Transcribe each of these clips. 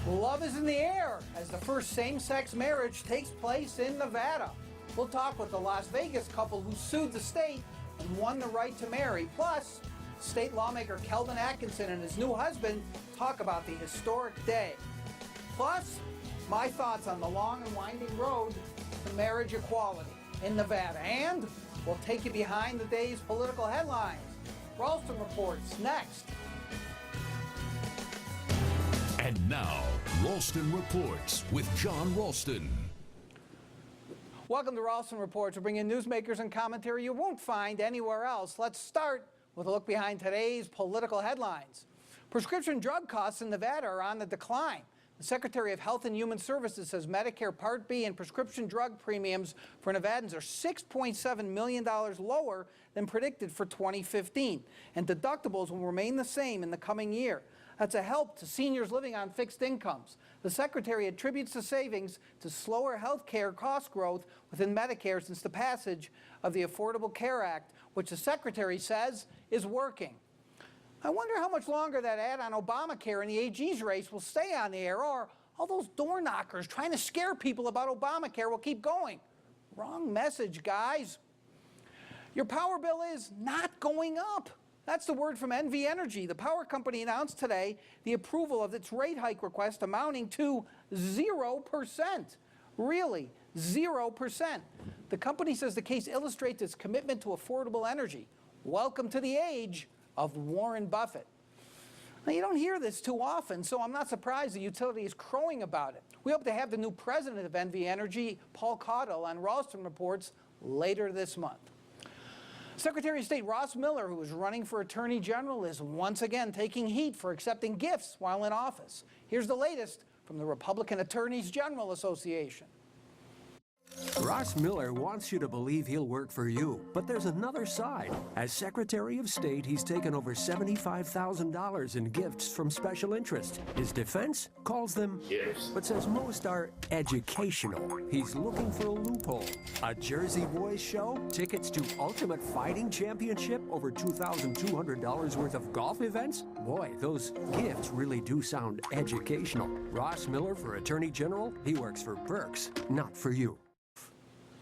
Love is in the air as the first same-sex marriage takes place in Nevada. We'll talk with the Las Vegas couple who sued the state and won the right to marry. Plus, state lawmaker Kelvin Atkinson and his new husband talk about the historic day. Plus, my thoughts on the long and winding road to marriage equality in Nevada. And we'll take you behind the day's political headlines. Ralston reports next. And now, Ralston Reports with John Ralston. Welcome to Ralston Reports. We're bringing newsmakers and commentary you won't find anywhere else. Let's start with a look behind today's political headlines. Prescription drug costs in Nevada are on the decline. The Secretary of Health and Human Services says Medicare Part B and prescription drug premiums for Nevadans are $6.7 million lower than predicted for 2015, and deductibles will remain the same in the coming year. That's a help to seniors living on fixed incomes. The Secretary attributes the savings to slower health care cost growth within Medicare since the passage of the Affordable Care Act, which the Secretary says is working. I wonder how much longer that ad on Obamacare in the AG's race will stay on the air, or all those door knockers trying to scare people about Obamacare will keep going. Wrong message, guys. Your power bill is not going up. That's the word from NV Energy. The power company announced today the approval of its rate hike request amounting to 0%. Really, 0%. The company says the case illustrates its commitment to affordable energy. Welcome to the age of Warren Buffett. Now, you don't hear this too often, so I'm not surprised the utility is crowing about it. We hope to have the new president of NV Energy, Paul Caudill, on Ralston Reports later this month. Secretary of State Ross Miller, who is running for Attorney General, is once again taking heat for accepting gifts while in office. Here's the latest from the Republican Attorneys General Association. Ross Miller wants you to believe he'll work for you, but there's another side. As Secretary of State, he's taken over $75,000 in gifts from special interest. His defense calls them gifts, but says most are educational. He's looking for a loophole. A Jersey Boys show, tickets to Ultimate Fighting Championship, over $2,200 worth of golf events? Boy, those gifts really do sound educational. Ross Miller for Attorney General, he works for perks, not for you.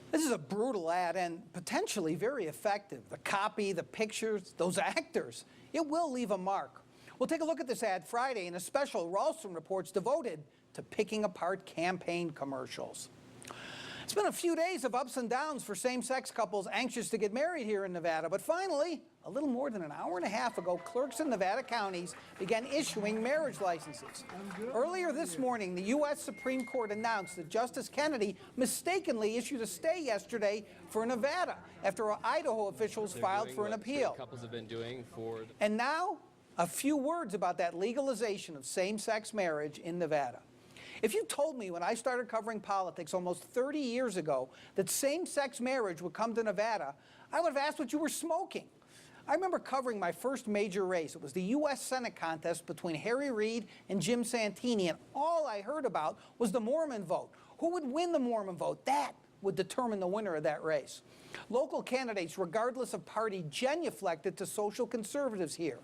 This is a brutal ad and potentially very effective. The copy, the pictures, those actors, it will leave a mark. We'll take a look at this ad Friday in a special Ralston Reports devoted to picking apart campaign commercials. It's been a few days of ups and downs for same-sex couples anxious to get married here in Nevada, but finally, a little more than an hour and a half ago, clerks in Nevada counties began issuing marriage licenses. Earlier this morning, the U.S. Supreme Court announced that Justice Kennedy mistakenly issued a stay yesterday for Nevada after Idaho officials filed for an appeal. Couples have been doing for... And now, a few words about that legalization of same-sex marriage in Nevada. If you told me when I started covering politics almost 30 years ago that same-sex marriage would come to Nevada, I would have asked what you were smoking. I remember covering my first major race. It was the U.S. Senate contest between Harry Reid and Jim Santini, and all I heard about was the Mormon vote. Who would win the Mormon vote? That would determine the winner of that race. Local candidates, regardless of party, genuflected to social conservatives here.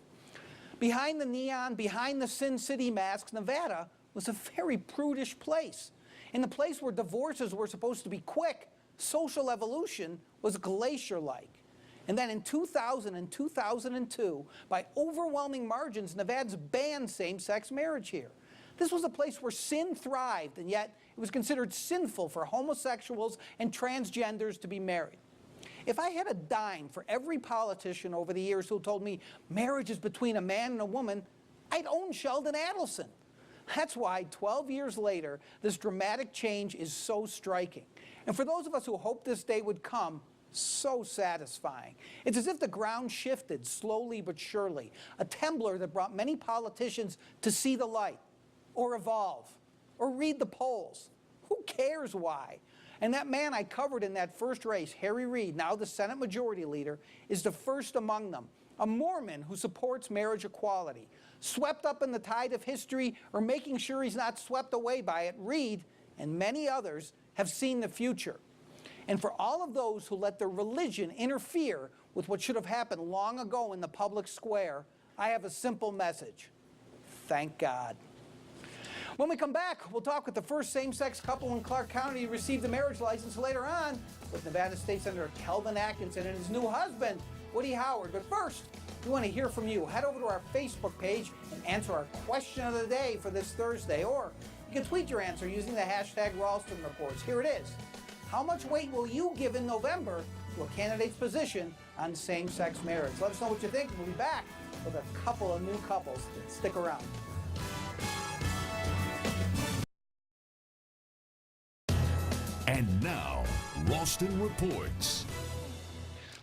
Behind the neon, behind the Sin City masks, Nevada was a very prudish place. In the place where divorces were supposed to be quick, social evolution was glacier-like. And then in 2000 and 2002, by overwhelming margins, Nevadans banned same-sex marriage here. This was a place where sin thrived, and yet it was considered sinful for homosexuals and transgenders to be married. If I had a dime for every politician over the years who told me marriage is between a man and a woman, I'd own Sheldon Adelson. That's why 12 years later, this dramatic change is so striking. And for those of us who hoped this day would come, so satisfying. It's as if the ground shifted slowly but surely, a temblor that brought many politicians to see the light, or evolve, or read the polls. Who cares why? And that man I covered in that first race, Harry Reid, now the Senate Majority Leader, is the first among them, a Mormon who supports marriage equality. Swept up in the tide of history or making sure he's not swept away by it, Reid and many others have seen the future. And for all of those who let their religion interfere with what should have happened long ago in the public square, I have a simple message. Thank God. When we come back, we'll talk with the first same-sex couple in Clark County to receive the marriage license later on with Nevada State Senator Kelvin Atkinson and his new husband, Woody Howard. But first, we want to hear from you. Head over to our Facebook page and answer our question of the day for this Thursday. Or you can tweet your answer using the hashtag Ralston Reports. Here it is. How much weight will you give in November to a candidate's position on same-sex marriage? Let us know what you think. We'll be back with a couple of new couples. Stick around. And now, Ralston Reports.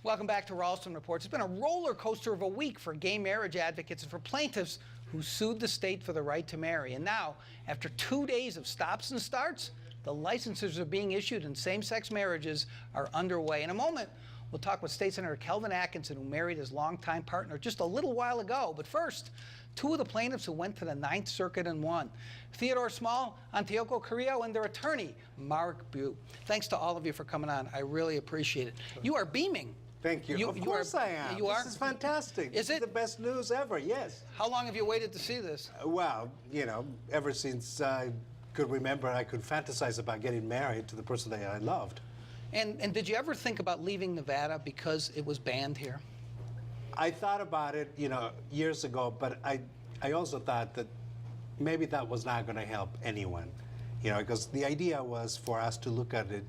Welcome back to Ralston Reports. It's been a roller coaster of a week for gay marriage advocates and for plaintiffs who sued the state for the right to marry. And now, after 2 days of stops and starts, the licenses are being issued and same-sex marriages are underway. In a moment, we'll talk with State Senator Kelvin Atkinson, who married his longtime partner just a little while ago. But first, two of the plaintiffs who went to the Ninth Circuit and won. Theodore Small, Antioco Carrillo, and their attorney, Mark Bew. Thanks to all of you for coming on. I really appreciate it. You are beaming. Thank you. Of course I am. You are? This is fantastic. Is it? The best news ever, yes. How long have you waited to see this? Well, you know, ever since I could remember I could fantasize about getting married to the person that I loved. And did you ever think about leaving Nevada because it was banned here? I thought about it, you know, years ago, but I also thought that maybe that was not going to help anyone, you know, because the idea was for us to look at it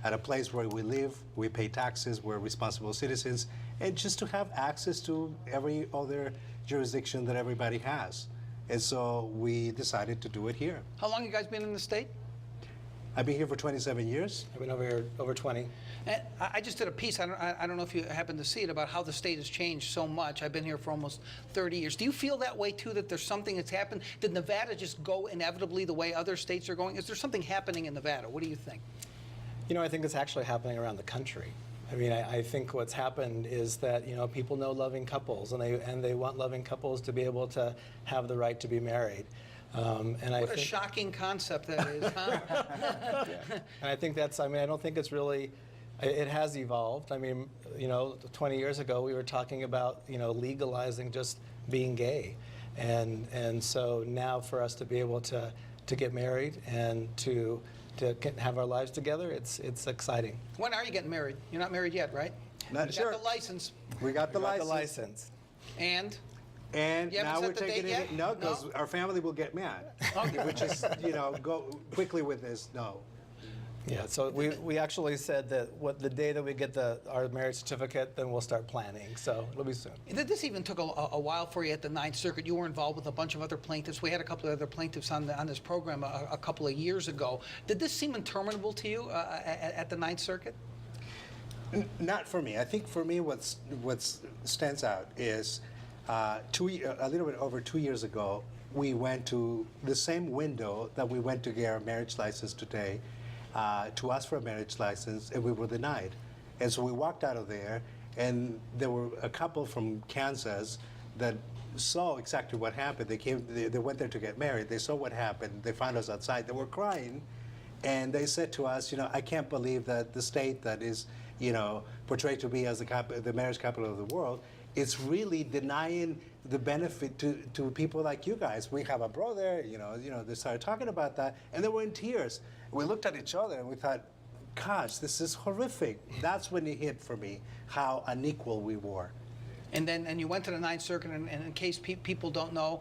at a place where we live, we pay taxes, we're responsible citizens, and just to have access to every other jurisdiction that everybody has. And so we decided to do it here. How long have you guys been in the state? I've been here for 27 years. I've been over here over 20. And I just did a piece, I don't know if you happen to see it, about how the state has changed so much. I've been here for almost 30 years. Do you feel that way, too, that there's something that's happened? Did Nevada just go inevitably the way other states are going? Is there something happening in Nevada? What do you think? You know, I think it's actually happening around the country. I mean, I think what's happened is that, you know, people know loving couples, and they want loving couples to be able to have the right to be married. What a shocking concept that is, huh? Yeah. And I think that's, I mean, I don't think it's really, it has evolved. I mean, you know, 20 years ago we were talking about, you know, legalizing just being gay. And so now for us to be able to get married and to have our lives together, it's exciting. When are you getting married? You're not married yet, right? Not You got the license. We got the license. license. And And you now haven't we're set the taking date it. yet? No, because our family will get mad. Which is, you know, go quickly with this. No. Yeah, so we actually said that the day that we get our marriage certificate, then we'll start planning. So it'll be soon. this even took a while for you at the Ninth Circuit. You were involved with a bunch of other plaintiffs. We had a couple of other plaintiffs on this program a couple of years ago. Did this seem interminable to you at the Ninth Circuit? Not for me. I think for me, what stands out is a little bit over 2 years ago, we went to the same window that we went to get our marriage license today, to ask for a marriage license, and we were denied. And so we walked out of there, and there were a couple from Kansas that saw exactly what happened. They went there to get married. They saw what happened. They found us outside. They were crying, and they said to us, you know, I can't believe that the state that is, you know, portrayed to be as the marriage capital of the world, it's really denying the benefit to people like you guys. We have a brother, you know, they started talking about that, and they were in tears. We looked at each other and we thought, gosh, this is horrific. That's when it hit for me, how unequal we were. And you went to the Ninth Circuit, and in case people don't know,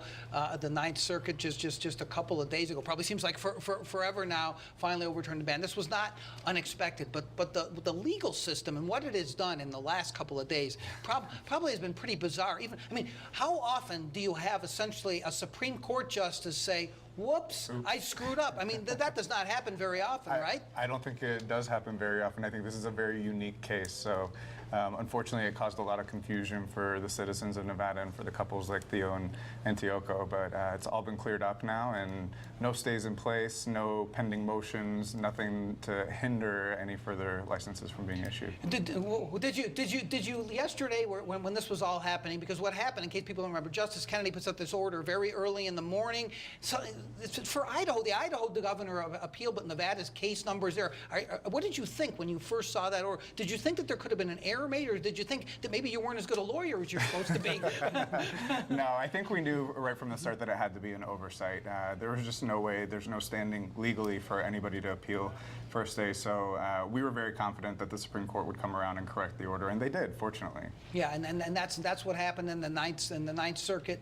the Ninth Circuit just a couple of days ago, probably seems like forever now, finally overturned the ban. This was not unexpected, but the legal system and what it has done in the last couple of days probably has been pretty bizarre. Even, I mean, how often do you have essentially a Supreme Court justice say, whoops, I screwed up? I mean, that does not happen very often, right? I don't think it does happen very often. I think this is a very unique case. So unfortunately, it caused a lot of confusion for the citizens of Nevada and for the couples like Theo and Antioco. But it's all been cleared up now, and no stays in place, no pending motions, nothing to hinder any further licenses from being issued. Did you yesterday, when this was all happening, because what happened, in case people don't remember, Justice Kennedy puts up this order very early in the morning. So for Idaho, the Idaho governor appealed, but Nevada's case number is there. What did you think when you first saw that? Or did you think that there could have been an error made? Or did you think that maybe you weren't as good a lawyer as you're supposed to be? No, I think we knew right from the start that it had to be an oversight. There was just no way, there's no standing legally for anybody to appeal first day. So we were very confident that the Supreme Court would come around and correct the order, and they did, fortunately. Yeah, and that's what happened in the Ninth Circuit.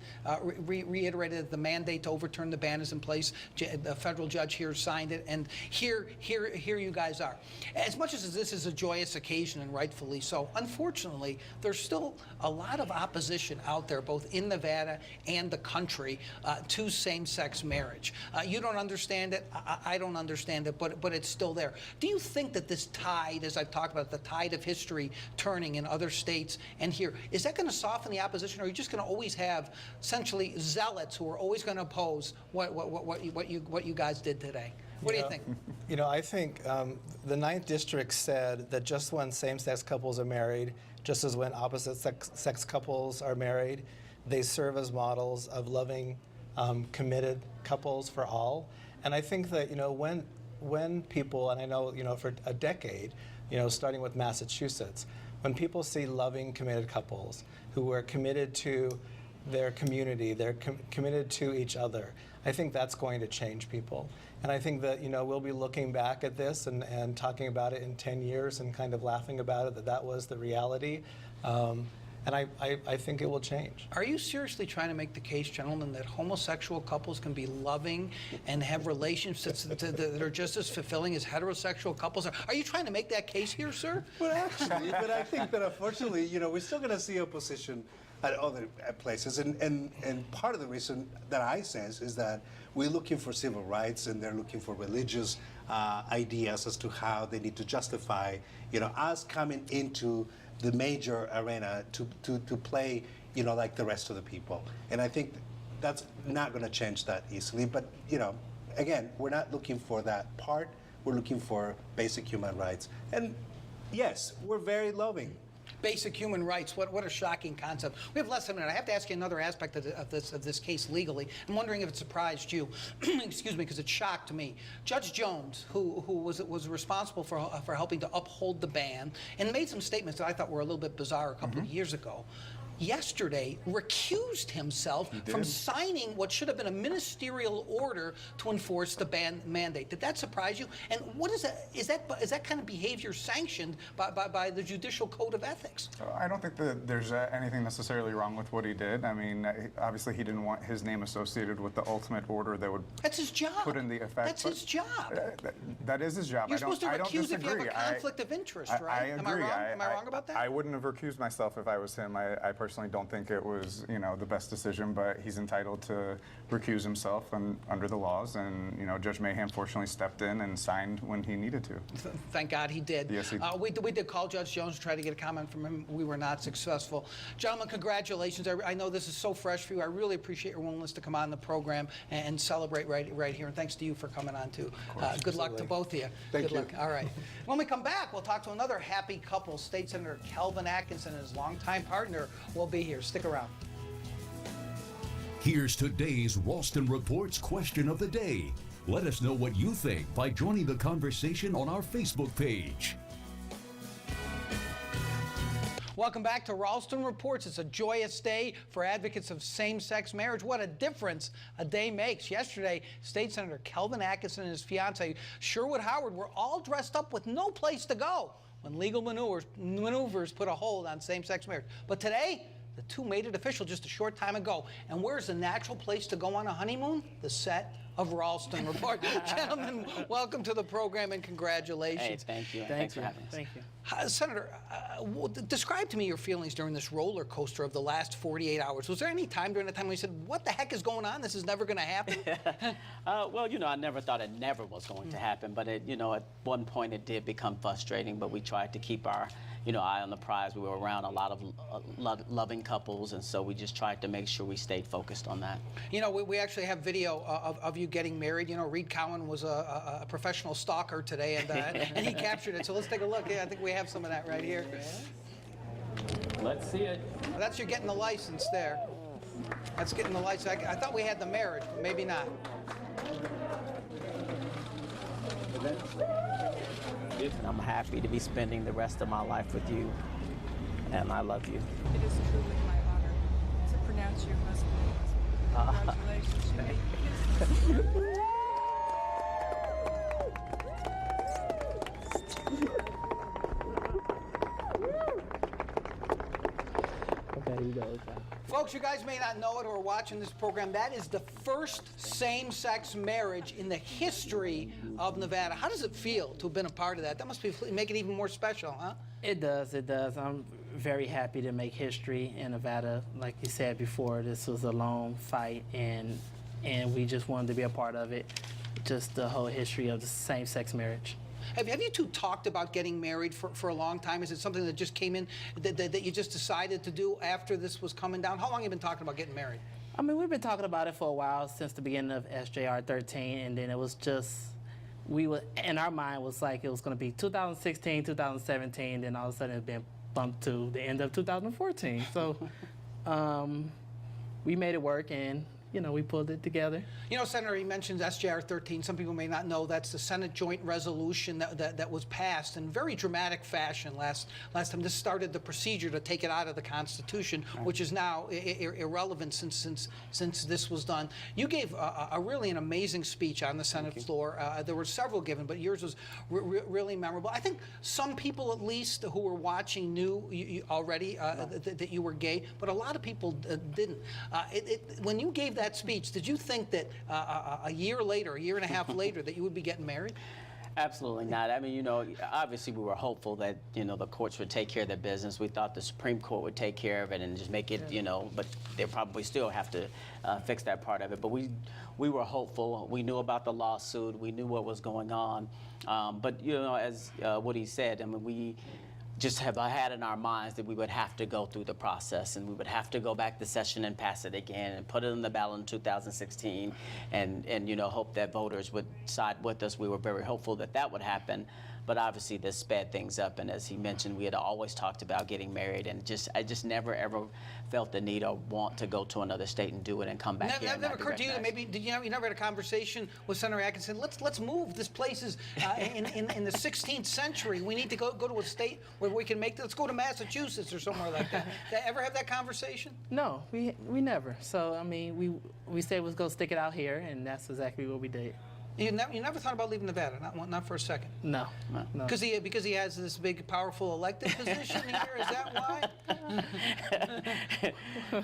Reiterated that the mandate to overturn the ban is in place. The federal judge here signed it, and here you guys are. As much as this is a joyous occasion, and rightfully so, unfortunately, there's still a lot of opposition out there, both in Nevada and the country, to same-sex marriage. You don't understand it. I don't understand it, but it's still there. Do you think that this tide, as I've talked about, the tide of history turning in other states and here, is that going to soften the opposition, or are you just going to always have essentially zealots who are always going to oppose what you guys did today? What do you think? You know, I think the Ninth District said that just when same-sex couples are married, just as when opposite-sex couples are married, they serve as models of loving, committed couples for all. And I think that, you know, when people, and I know, you know, for a decade, you know, starting with Massachusetts, when people see loving, committed couples who are committed to their community, they're committed to each other, I think that's going to change people. And I think that, you know, we'll be looking back at this and talking about it in 10 years and kind of laughing about it, that was the reality. And I think it will change. Are you seriously trying to make the case, gentlemen, that homosexual couples can be loving and have relationships that are just as fulfilling as heterosexual couples are? Are you trying to make that case here, sir? Well, actually, but I think that unfortunately, you know, we're still going to see opposition at other places. And part of the reason that I sense is that we're looking for civil rights and they're looking for religious ideas as to how they need to justify, you know, us coming into the major arena to play, you know, like the rest of the people. And I think that's not going to change that easily. But, you know, again, we're not looking for that part. We're looking for basic human rights. And yes, we're very loving. Basic human rights, what a shocking concept. We have less than a minute. I have to ask you another aspect of this case legally. I'm wondering if it surprised you, excuse me, because it shocked me. Judge Jones, who was responsible for helping to uphold the ban and made some statements that I thought were a little bit bizarre a couple of years ago, yesterday recused himself from signing what should have been a ministerial order to enforce the ban mandate. Did that surprise you? And what is that? Is that kind of behavior sanctioned by the Judicial Code of Ethics? I don't think that there's anything necessarily wrong with what he did. I mean, obviously he didn't want his name associated with the ultimate order that would That's his job. Put in the effect. That's his job. That is his job. You're supposed to recuse if you have a conflict of interest, right? I agree. Am I wrong? Am I wrong about that? I wouldn't have recused myself if I was him. I personally don't think it was, you know, the best decision, but he's entitled to recuse himself under the laws, and, you know, Judge Mahan fortunately stepped in and signed when he needed to. Thank God he did. Yes, he did. We did call Judge Jones to try to get a comment from him. We were not successful. Gentlemen, congratulations. I know this is so fresh for you. I really appreciate your willingness to come on the program and celebrate right here, and thanks to you for coming on too. Good luck to both of you. Thank you. you. Luck. All right. When we come back, we'll talk to another happy couple. State Senator Kelvin Atkinson and his longtime partner will be here. Stick around. Here's today's Ralston Reports question of the day. Let us know what you think by joining the conversation on our Facebook page. Welcome back to Ralston Reports. It's a joyous day for advocates of same-sex marriage. What a difference a day makes. Yesterday, State Senator Kelvin Atkinson and his fiancée, Sherwood Howard, were all dressed up with no place to go when legal maneuvers put a hold on same-sex marriage. But today, the two made it official just a short time ago. And where's the natural place to go on a honeymoon? The set of Ralston Report. Gentlemen, welcome to the program and congratulations. Hey, thank you. Thanks for having us. Thank you. Senator, describe to me your feelings during this roller coaster of the last 48 hours. Was there any time during that time when you said, what the heck is going on? This is never going to happen? Well, you know, I never thought it never was going to happen, but it, you know, at one point it did become frustrating, but we tried to keep our, you know, eye on the prize. We were around a lot of loving couples, and so we just tried to make sure we stayed focused on that. You know, we actually have video of you getting married. You know, Reed Cowan was a professional stalker today, and he captured it. So let's take a look. Yeah, I think we have some of that right here. Let's see it. Well, that's you getting the license there. That's getting the license. I thought we had the marriage, but maybe not. And I'm happy to be spending the rest of my life with you. And I love you. It is truly my honor to pronounce your husband. Congratulations, you may kiss him. Folks, you guys may not know it or are watching this program. That is the first same-sex marriage in the history of Nevada. How does it feel to have been a part of that? That must make it even more special, huh? It does, it does. I'm very happy to make history in Nevada. Like you said before, this was a long fight, and we just wanted to be a part of it. Just the whole history of the same-sex marriage. Have you two talked about getting married for a long time? Is it something that just came in, that you just decided to do after this was coming down? How long have you been talking about getting married? I mean, we've been talking about it for a while, since the beginning of SJR 13, and then it was just, in our mind was like it was going to be 2016, 2017, then all of a sudden it's been bumped to the end of 2014. So we made it work, and you know, we pulled it together. You know, Senator, he mentions SJR 13. Some people may not know that's the Senate joint resolution that was passed in very dramatic fashion last time. This started the procedure to take it out of the Constitution, which is now irrelevant since this was done. You gave a really an amazing speech on the Senate floor. There were several given, but yours was really memorable. I think some people, at least, who were watching knew already that you were gay, but a lot of people didn't. When you gave that speech, did you think that a year later, a year and a half later, that you would be getting married? Absolutely not. I mean, you know, obviously we were hopeful that, you know, the courts would take care of their business. We thought the Supreme Court would take care of it and just make it, you know, but they probably still have to fix that part of it. But we were hopeful. We knew about the lawsuit. We knew what was going on. But, you know, as Woody said, I mean, we just have had in our minds that we would have to go through the process, and we would have to go back to session and pass it again and put it on the ballot in 2016 and you know, hope that voters would side with us. We were very hopeful that that would happen, but obviously this sped things up, and as he mentioned, we had always talked about getting married, and I just never ever felt the need or want to go to another state and do it and come back here. That never occurred to you that maybe you never had a conversation with Senator Atkinson? Let's move. This place is in the 16th century. We need to go to a state where we can make. Let's go to Massachusetts or somewhere like that. Did I ever have that conversation? No, we never. So I mean, we said we'll go stick it out here, and that's exactly what we did. You never thought about leaving Nevada, not for a second. No. Because he has this big, powerful elected position here. Is that why?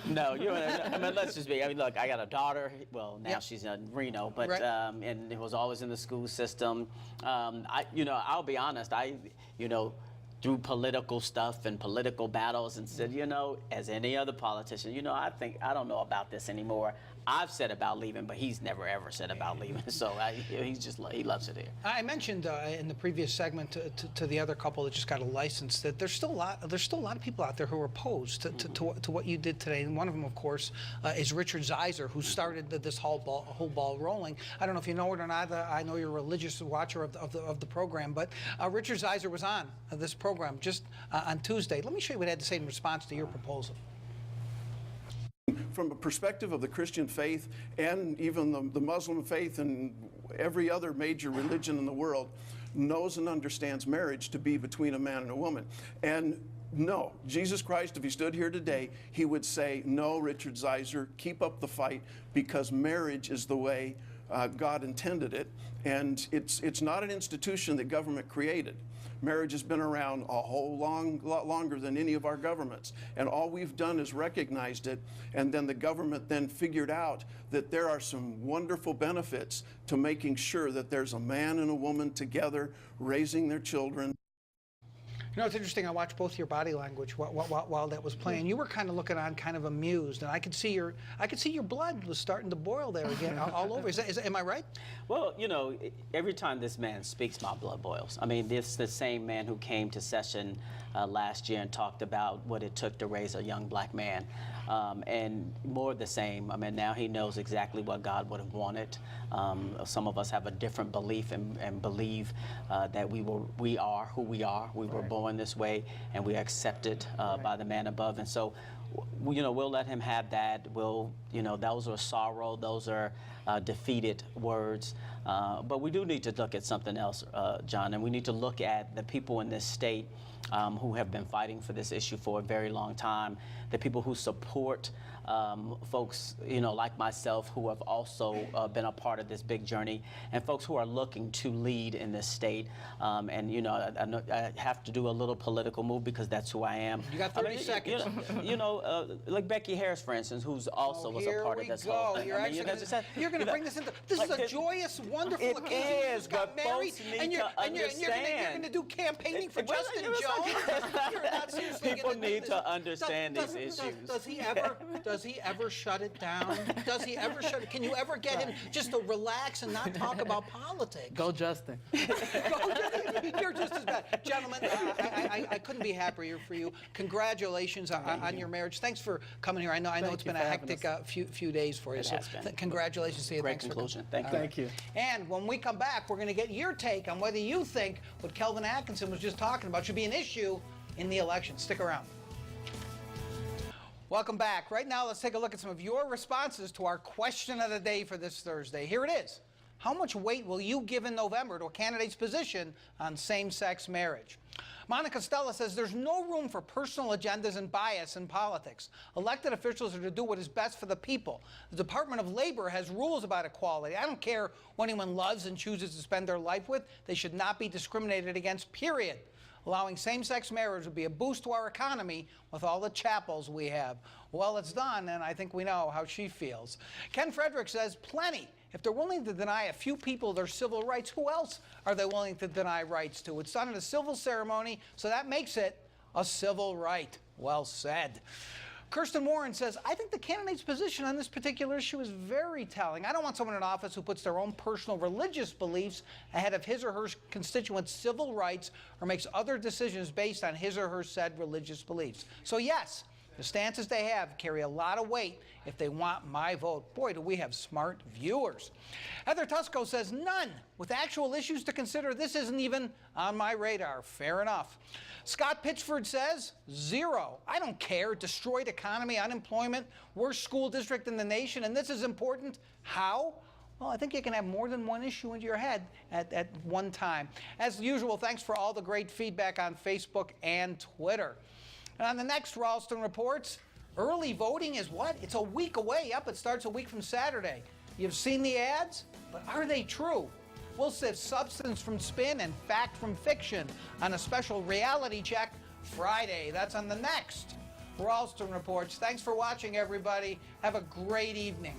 No, I mean, let's just be. I mean, look, I got a daughter. Well, now she's in Reno, but right. And it was always in the school system. I'll be honest. Through political stuff and political battles, and said, you know, as any other politician, you know, I don't know about this anymore. I've said about leaving, but he's never ever said about leaving. So he loves it here. I mentioned in the previous segment to the other couple that just got a license that there's still a lot of people out there who are opposed to what you did today. And one of them, of course, is Richard Zeiser, who started this whole ball rolling. I don't know if you know it or not. I know you're a religious watcher of the program, but Richard Zeiser was on this program just on Tuesday. Let me show you what he had to say in response to your proposal. From a perspective of the Christian faith and even the Muslim faith and every other major religion in the world knows and understands marriage to be between a man and a woman. And no, Jesus Christ, if he stood here today, he would say, no, Richard Zeiser, keep up the fight, because marriage is the way God intended it. And it's not an institution that government created. Marriage has been around a whole lot longer than any of our governments. And all we've done is recognized it, and then the government then figured out that there are some wonderful benefits to making sure that there's a man and a woman together raising their children. You know, it's interesting. I watched both your body language while that was playing. You were kind of looking on, kind of amused, and I could see your blood was starting to boil there again, all over. Am I right? Well, you know, every time this man speaks, my blood boils. I mean, this is the same man who came to session last year and talked about what it took to raise a young black man, and more of the same. I mean, now he knows exactly what God would have wanted. Some of us have a different belief and believe that we are who we are. We were born this way, and we are accepted by the man above. And so, you know, we'll let him have that. We'll, you know, those are sorrow. Those are defeated words. But we do need to look at something else, John, and we need to look at the people in this state who have been fighting for this issue for a very long time, the people who support folks, like myself, who have also been a part of this big journey, and folks who are looking to lead in this state. I have to do a little political move because that's who I am. You got 30 seconds. Like Becky Harris, for instance, who's also was a part of this whole thing. You're going to bring this into. This is a joyous, wonderful occasion. It You is, just got but married, folks need and you're to understand. going to do campaigning for Justin Jones. You're not seriously People gonna do need this. to understand these issues. Does he ever shut it down? Does he ever shut it? Can you ever get him just to relax and not talk about politics? Go Justin. You're just as bad. Gentlemen, I couldn't be happier for you. Congratulations on your marriage. Thanks for coming here. I know it's been a hectic few days for you. It has been. Congratulations to you. Great Thanks conclusion. For coming. Thank you. And when we come back, we're going to get your take on whether you think what Kelvin Atkinson was just talking about should be an issue in the election. Stick around. Welcome back. Right now, let's take a look at some of your responses to our question of the day for this Thursday. Here it is. How much weight will you give in November to a candidate's position on same-sex marriage? Monica Stella says there's no room for personal agendas and bias in politics. Elected officials are to do what is best for the people. The Department of Labor has rules about equality. I don't care who anyone loves and chooses to spend their life with. They should not be discriminated against, period. Allowing same-sex marriage would be a boost to our economy with all the chapels we have. Well, it's done, and I think we know how she feels. Ken Frederick says plenty. If they're willing to deny a few people their civil rights, who else are they willing to deny rights to? It's done in a civil ceremony, so that makes it a civil right. Well said. Kirsten Warren says, I think the candidate's position on this particular issue is very telling. I don't want someone in office who puts their own personal religious beliefs ahead of his or her constituents' civil rights or makes other decisions based on his or her said religious beliefs. So yes, the stances they have carry a lot of weight if they want my vote. Boy, do we have smart viewers. Heather Tusco says, none. With actual issues to consider, this isn't even on my radar. Fair enough. Scott Pitchford says, 0. I don't care. Destroyed economy, unemployment, worst school district in the nation, and this is important. How? Well, I think you can have more than one issue in your head at one time. As usual, thanks for all the great feedback on Facebook and Twitter. And on the next Ralston Reports, early voting is what? It's a week away. Yep, it starts a week from Saturday. You've seen the ads, but are they true? We'll sift substance from spin and fact from fiction on a special reality check Friday. That's on the next Ralston Reports. Thanks for watching, everybody. Have a great evening.